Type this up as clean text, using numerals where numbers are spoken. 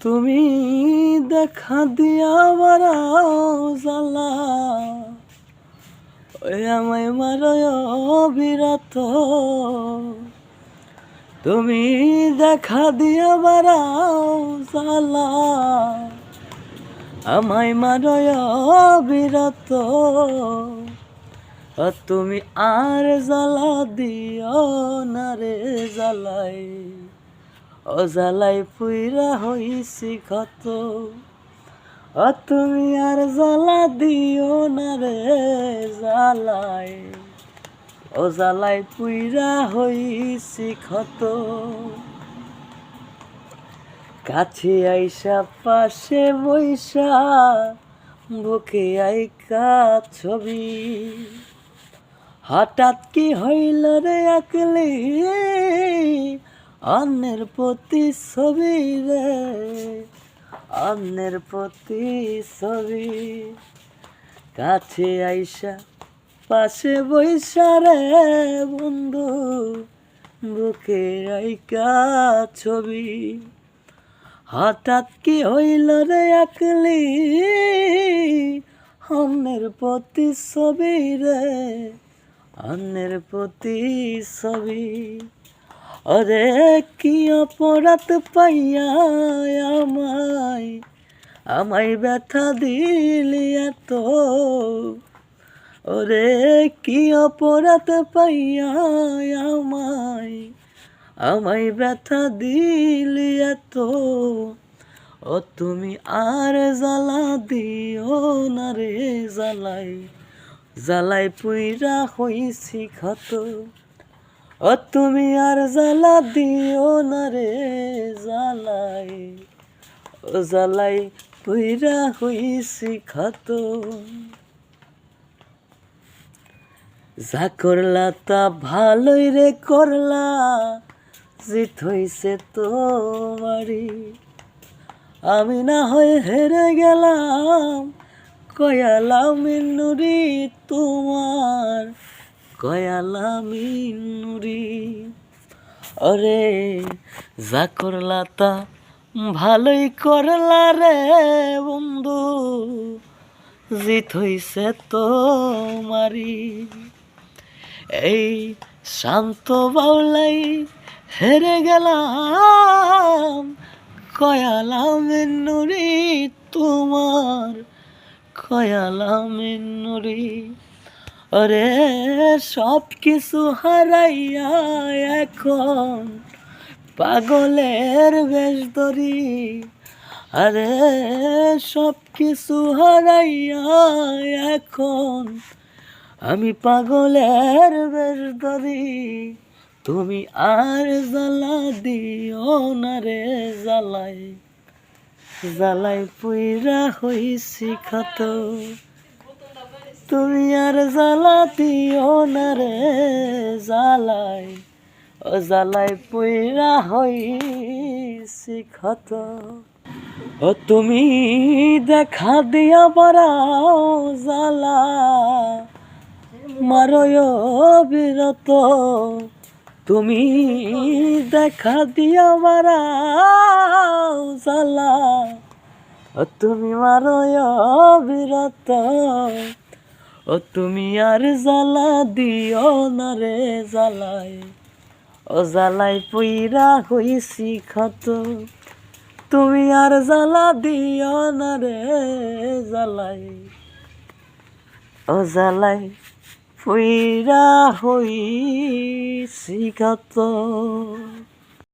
তুমি দেখা দিয়া বারাও জ্বালা, ওই আমায় মারয় বিরত। তুমি দেখা দিয়া বারাও জ্বালা, আমায় মারয় বিরত। তুমি আর জ্বালা দিও না রে জ্বালাই, ও জ্বালাই পুইরা হইছি ক্ষত। তুমি আর জ্বালা দিও না রে জ্বালাই, ও জ্বালাই পুইরা হইছি ক্ষত। কাছে আইসা পাশে বইসা বুকে আইকা ছবি, হঠাৎ কি হইল রে আকলি অন্যের প্রতি ছবি রে, অন্যের প্রতি ছবি। কাছে আইসা পাশে বইসা রে বন্ধু বুকে আইকা ছবি, হঠাৎ কি হইল রে আকলি অন্যের প্রতি ছবি রে, অন্যের প্রতি ছবি। ওরে কি অপরাধ পাইয়া আমায়, আমায় ব্যথা দিলি এত। ওরে কি অপরাধ পাইয়া আমায়, আমায় ব্যথা দিলি এত। ও তুমি আর জ্বালা দিও না রে জ্বালাই, জ্বালাই পুইরা হইছি ক্ষত। ও তুমি আর জ্বালা দিও না রে জ্বালাই, ও জ্বালাই পুইরা হইছি ক্ষত। যা করলা তা ভালোই রে করলা, জিত হইছে তোমারি। আমি না হয়ে হেরে গেলাম, কয়ালাম নুরি তোমার, কয়ালাম নুরি। ওরে যা করলা তা ভালোই করলা রে বন্ধু, জিত হইছে তোমারি। এই শান্ত বাউলাই হেরে গেলাম, কয়ালাম নুরি তোমার, কয়ালাম নুরি। ওরে সব কিছু হারাইয়া এখন পাগলের বেশ ধরি। আরে সব কিছু হারাইয়া এখন আমি পাগলের বেশ ধরি। তুমি আর জ্বালা দিও না রে জ্বালাই, জ্বালাই পুইরা হইছি ক্ষত। তুমি আর জ্বালা দিও না রে জ্বালাই, ও জ্বালাই পুইরা হইছি ক্ষত। ও তুমি দেখা দিয়া বারাও জ্বালা, মারয় বিরত। তুমি দেখা দিয়া বারাও জ্বালা, ও তুমি মারয় বিরত। ও তুমি আর জ্বালা দিও না রে জ্বালাই, ও জ্বালাই পুইরা হইছি ক্ষত। তুমি আর জ্বালা দিও না রে জ্বালাই, ও জ্বালাই পুইরা হইছি ক্ষত।